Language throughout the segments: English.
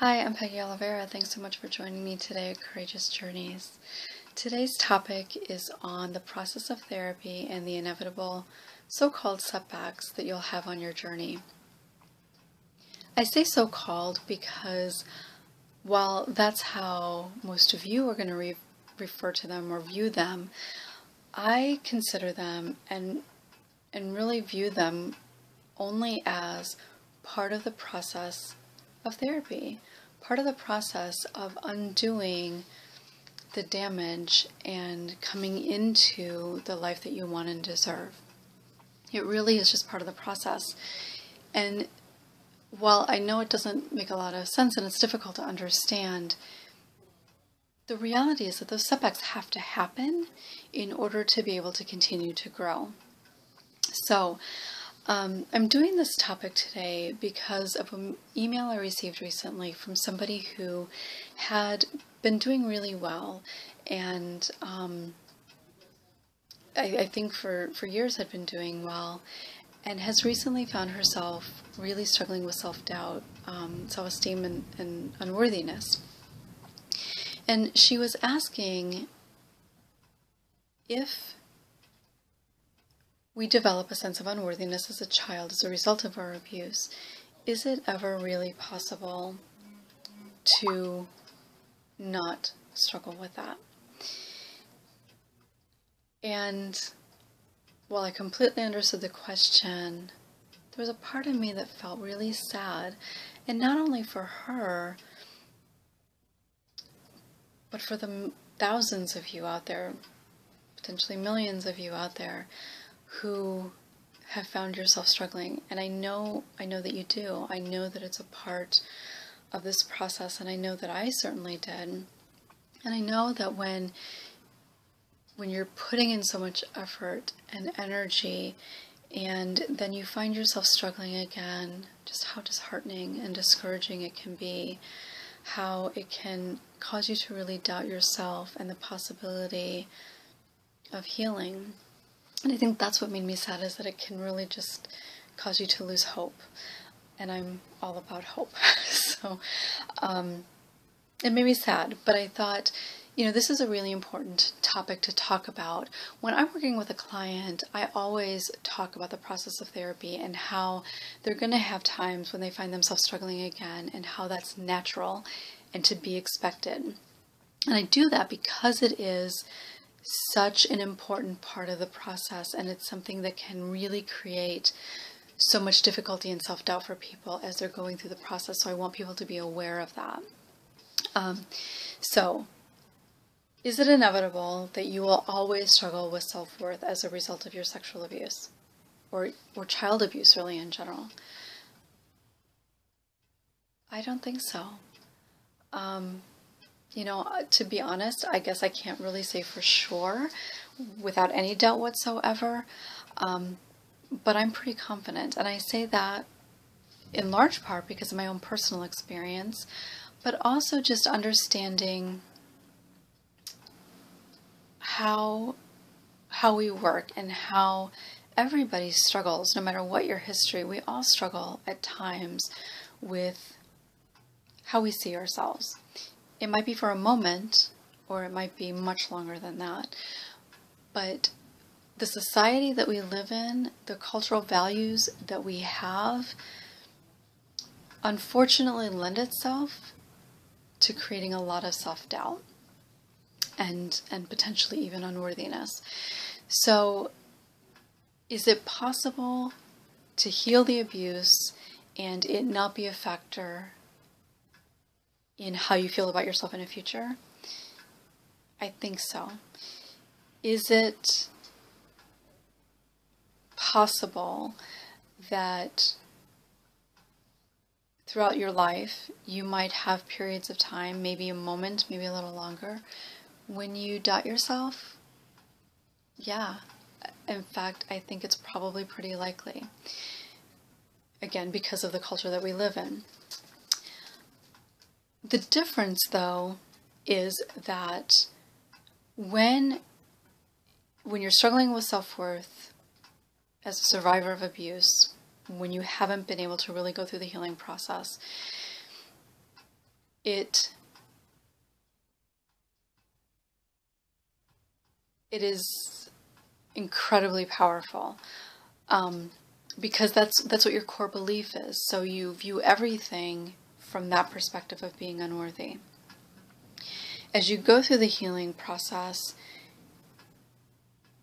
Hi, I'm Peggy Oliveira. Thanks so much for joining me today at Courageous Journeys. Today's topic is on the process of therapy and the inevitable so-called setbacks that you'll have on your journey. I say so-called because while that's how most of you are going to refer to them or view them, I consider them and really view them only as part of the process of therapy, part of the process of undoing the damage and coming into the life that you want and deserve. It really is just part of the process. And while I know it doesn't make a lot of sense and it's difficult to understand, the reality is that those setbacks have to happen in order to be able to continue to grow. So, I'm doing this topic today because of an email I received recently from somebody who had been doing really well, and I think for years had been doing well, and has recently found herself really struggling with self-doubt, self-esteem, and unworthiness. And she was asking if we develop a sense of unworthiness as a child as a result of our abuse, is it ever really possible to not struggle with that? And while I completely understood the question, there was a part of me that felt really sad, and not only for her, but for the thousands of you out there, potentially millions of you out there, who have found yourself struggling. And I know that you do. I know that it's a part of this process, and I know that I certainly did. And I know that when you're putting in so much effort and energy, and then you find yourself struggling again, just how disheartening and discouraging it can be, how it can cause you to really doubt yourself and the possibility of healing. And I think that's what made me sad, is that it can really just cause you to lose hope. And I'm all about hope. So it made me sad. But I thought, this is a really important topic to talk about. When I'm working with a client, I always talk about the process of therapy and how they're going to have times when they find themselves struggling again, and how that's natural and to be expected. And I do that because it is such an important part of the process, and it's something that can really create so much difficulty and self-doubt for people as they're going through the process. So I want people to be aware of that. So is it inevitable that you will always struggle with self-worth as a result of your sexual abuse or child abuse, really, in general? I don't think so. To be honest, I guess I can't really say for sure without any doubt whatsoever, but I'm pretty confident. And I say that in large part because of my own personal experience, but also just understanding how we work and how everybody struggles, no matter what your history. We all struggle at times with how we see ourselves. It might be for a moment, or it might be much longer than that. But the society that we live in, the cultural values that we have, unfortunately lend itself to creating a lot of self-doubt and potentially even unworthiness. So is it possible to heal the abuse and it not be a factor in how you feel about yourself in the future? I think so. Is it possible that throughout your life you might have periods of time, maybe a moment, maybe a little longer, when you doubt yourself? Yeah. In fact, I think it's probably pretty likely. Again, because of the culture that we live in. The difference, though, is that when you're struggling with self-worth as a survivor of abuse, when you haven't been able to really go through the healing process, it is incredibly powerful, because that's what your core belief is. So you view everything from that perspective of being unworthy. As you go through the healing process,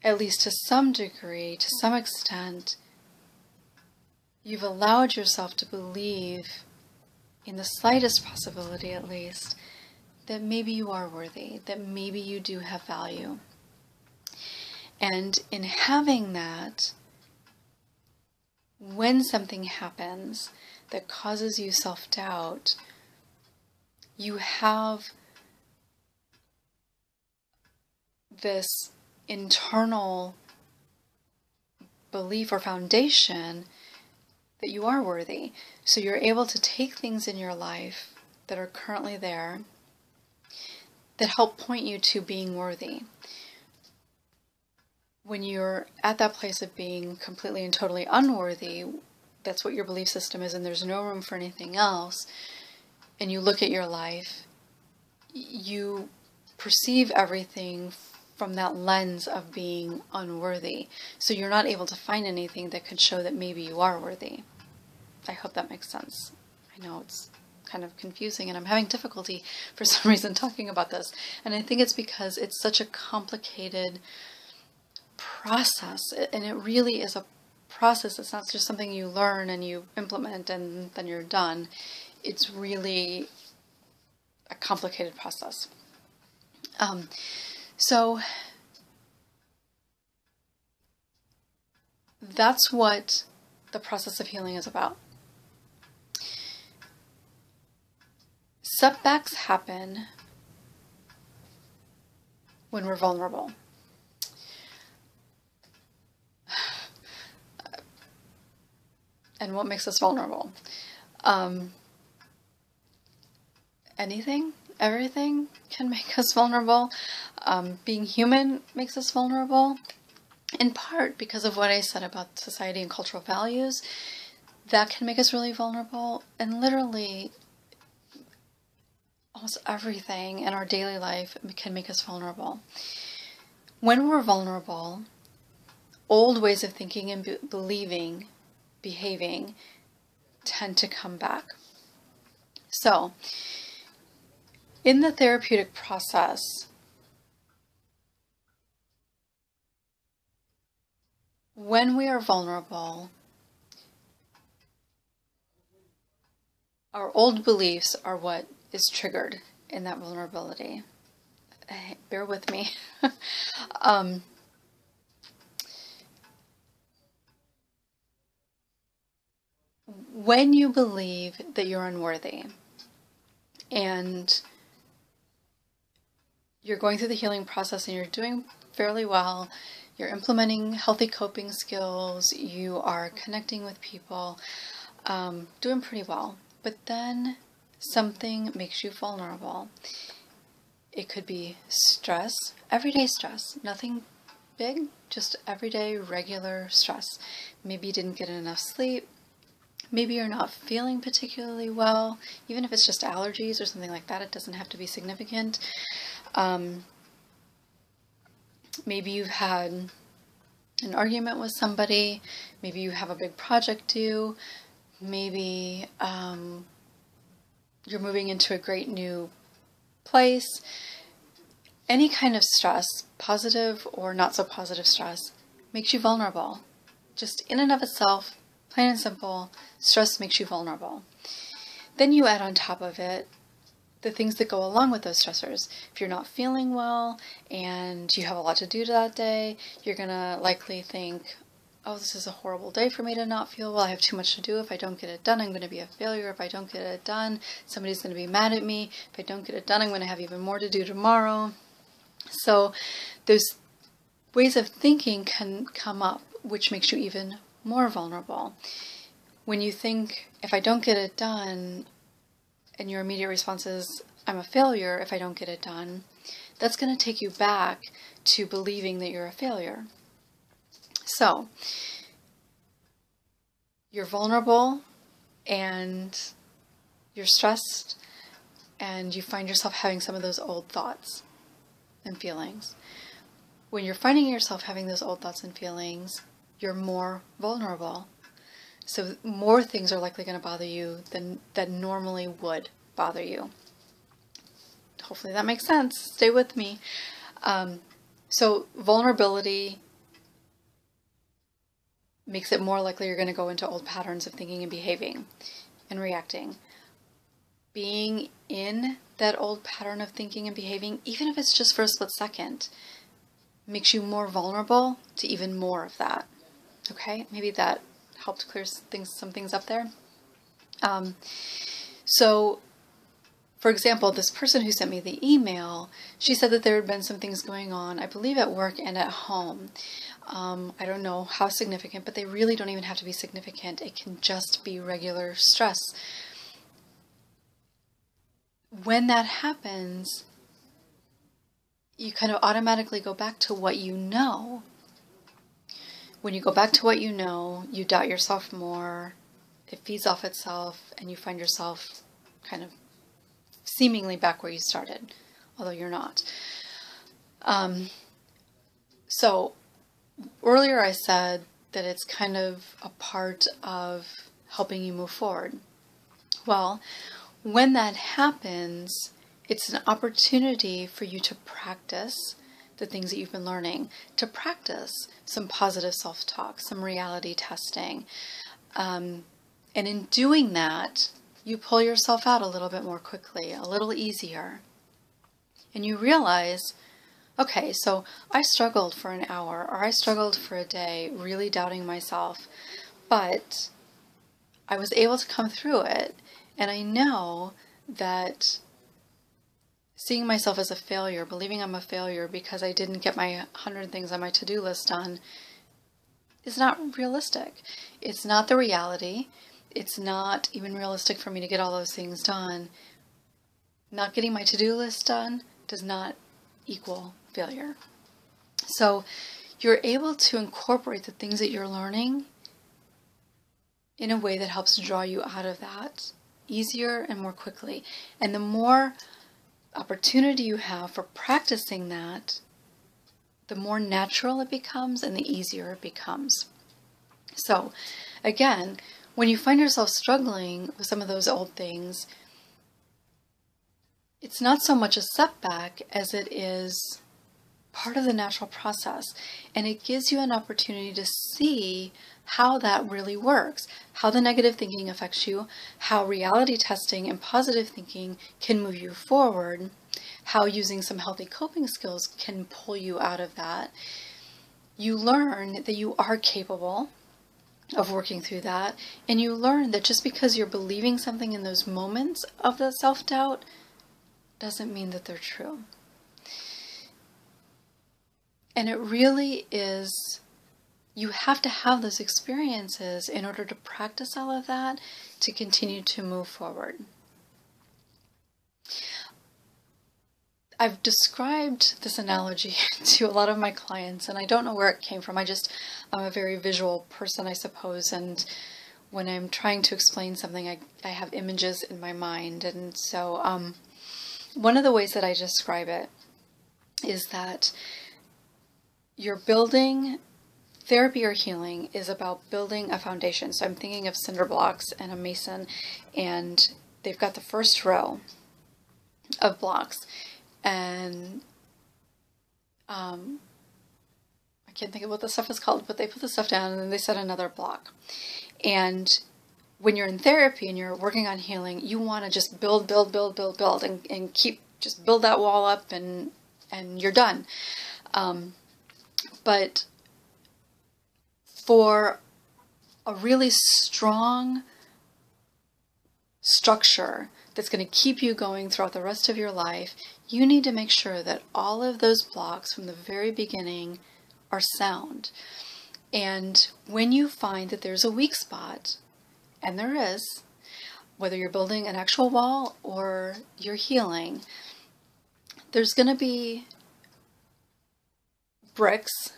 at least to some degree, to some extent, you've allowed yourself to believe, in the slightest possibility at least, that maybe you are worthy, that maybe you do have value. And in having that, when something happens that causes you self-doubt, you have this internal belief or foundation that you are worthy. So you're able to take things in your life that are currently there that help point you to being worthy. When you're at that place of being completely and totally unworthy, that's what your belief system is, and there's no room for anything else, and you look at your life, you perceive everything from that lens of being unworthy. So you're not able to find anything that could show that maybe you are worthy. I hope that makes sense. I know it's kind of confusing, and I'm having difficulty for some reason talking about this. And I think it's because it's such a complicated process, and it really is a process. It's not just something you learn and you implement and then you're done. It's really a complicated process. So that's what the process of healing is about. Setbacks happen when we're vulnerable. And what makes us vulnerable? Anything, everything can make us vulnerable. Being human makes us vulnerable, in part because of what I said about society and cultural values. That can make us really vulnerable, and literally almost everything in our daily life can make us vulnerable. When we're vulnerable, old ways of thinking and believing, behaving, tend to come back. So, in the therapeutic process, when we are vulnerable, our old beliefs are what is triggered in that vulnerability. Bear with me. When you believe that you're unworthy and you're going through the healing process and you're doing fairly well, you're implementing healthy coping skills, you are connecting with people, doing pretty well, but then something makes you vulnerable. It could be stress, everyday stress, nothing big, just everyday regular stress. Maybe you didn't get enough sleep. Maybe you're not feeling particularly well, even if it's just allergies or something like that. It doesn't have to be significant. Maybe you've had an argument with somebody. Maybe you have a big project due. Maybe you're moving into a great new place. Any kind of stress, positive or not so positive stress, makes you vulnerable. Just in and of itself, plain and simple, stress makes you vulnerable. Then you add on top of it the things that go along with those stressors. If you're not feeling well and you have a lot to do that day, you're going to likely think, oh, this is a horrible day for me to not feel well. I have too much to do. If I don't get it done, I'm going to be a failure. If I don't get it done, somebody's going to be mad at me. If I don't get it done, I'm going to have even more to do tomorrow. So those ways of thinking can come up, which makes you even more vulnerable. When you think, if I don't get it done, and your immediate response is, I'm a failure if I don't get it done, that's going to take you back to believing that you're a failure. So, you're vulnerable and you're stressed and you find yourself having some of those old thoughts and feelings. When you're finding yourself having those old thoughts and feelings, you're more vulnerable. So more things are likely going to bother you than that normally would bother you. Hopefully that makes sense. Stay with me. So vulnerability makes it more likely you're going to go into old patterns of thinking and behaving and reacting. Being in that old pattern of thinking and behaving, even if it's just for a split second, makes you more vulnerable to even more of that. Okay, maybe that helped clear some things up there. So, for example, this person who sent me the email, she said that there had been some things going on, I believe at work and at home. I don't know how significant, but they really don't even have to be significant. It can just be regular stress. When that happens, you kind of automatically go back to what you know. When you go back to what you know, you doubt yourself more, it feeds off itself, and you find yourself kind of seemingly back where you started, although you're not. So earlier I said that it's kind of a part of helping you move forward. Well, when that happens, it's an opportunity for you to practice the things that you've been learning, to practice some positive self-talk, some reality testing. And in doing that, you pull yourself out a little bit more quickly, a little easier. And you realize, okay, so I struggled for an hour, or I struggled for a day, really doubting myself, but I was able to come through it. And I know that seeing myself as a failure, believing I'm a failure because I didn't get my 100 things on my to-do list done, is not realistic. It's not the reality. It's not even realistic for me to get all those things done. Not getting my to-do list done does not equal failure. So you're able to incorporate the things that you're learning in a way that helps draw you out of that easier and more quickly. And the more opportunity you have for practicing that, the more natural it becomes and the easier it becomes. So again, when you find yourself struggling with some of those old things, it's not so much a setback as it is part of the natural process. And it gives you an opportunity to see how that really works, how the negative thinking affects you, how reality testing and positive thinking can move you forward, how using some healthy coping skills can pull you out of that. You learn that you are capable of working through that, and you learn that just because you're believing something in those moments of the self-doubt doesn't mean that they're true. And it really is, you have to have those experiences in order to practice all of that to continue to move forward. I've described this analogy to a lot of my clients, and I don't know where it came from. I'm a very visual person, I suppose, and when I'm trying to explain something, I have images in my mind. And so one of the ways that I describe it is that you're building, therapy or healing is about building a foundation. So I'm thinking of cinder blocks and a mason, and they've got the first row of blocks. And I can't think of what the stuff is called, but they put the stuff down and then they set another block. And when you're in therapy and you're working on healing, you want to just build and keep, just build that wall up and you're done. But for a really strong structure that's going to keep you going throughout the rest of your life, you need to make sure that all of those blocks from the very beginning are sound. And when you find that there's a weak spot, and there is, whether you're building an actual wall or you're healing, there's going to be bricks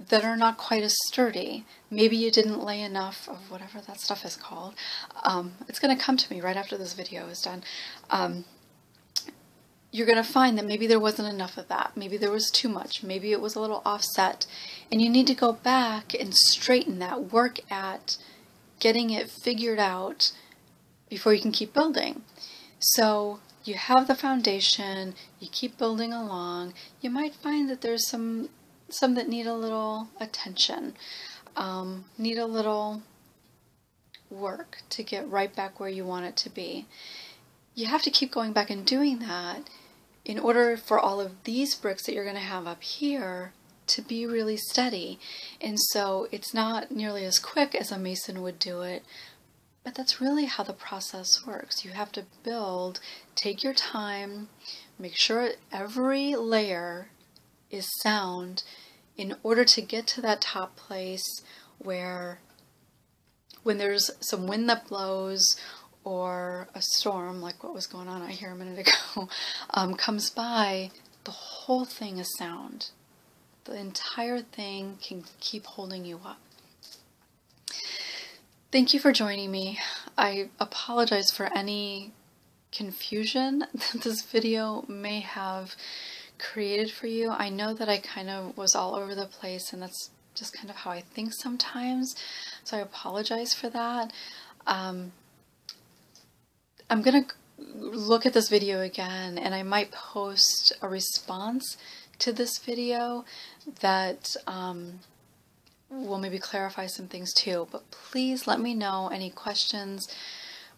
that are not quite as sturdy. Maybe you didn't lay enough of whatever that stuff is called. It's going to come to me right after this video is done. you're going to find that maybe there wasn't enough of that. Maybe there was too much. Maybe it was a little offset. And you need to go back and straighten that, work at getting it figured out before you can keep building. So you have the foundation, you keep building along. You might find that there's some that need a little attention, need a little work to get right back where you want it to be. You have to keep going back and doing that in order for all of these bricks that you're going to have up here to be really steady. And so it's not nearly as quick as a mason would do it, but that's really how the process works. You have to build, take your time, make sure every layer is sound in order to get to that top place where when there's some wind that blows or a storm, like what was going on out here a minute ago, comes by, the whole thing is sound. The entire thing can keep holding you up. Thank you for joining me. I apologize for any confusion that this video may have created for you. I know that I kind of was all over the place, and that's just kind of how I think sometimes, so I apologize for that. I'm gonna look at this video again, and I might post a response to this video that will maybe clarify some things too. But please let me know any questions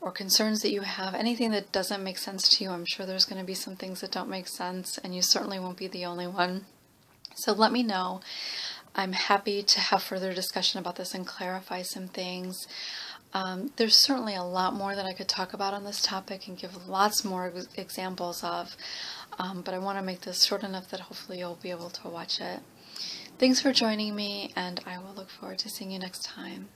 or concerns that you have, anything that doesn't make sense to you. I'm sure there's going to be some things that don't make sense, and you certainly won't be the only one. So let me know. I'm happy to have further discussion about this and clarify some things. There's certainly a lot more that I could talk about on this topic and give lots more examples of, but I want to make this short enough that hopefully you'll be able to watch it. Thanks for joining me, and I will look forward to seeing you next time.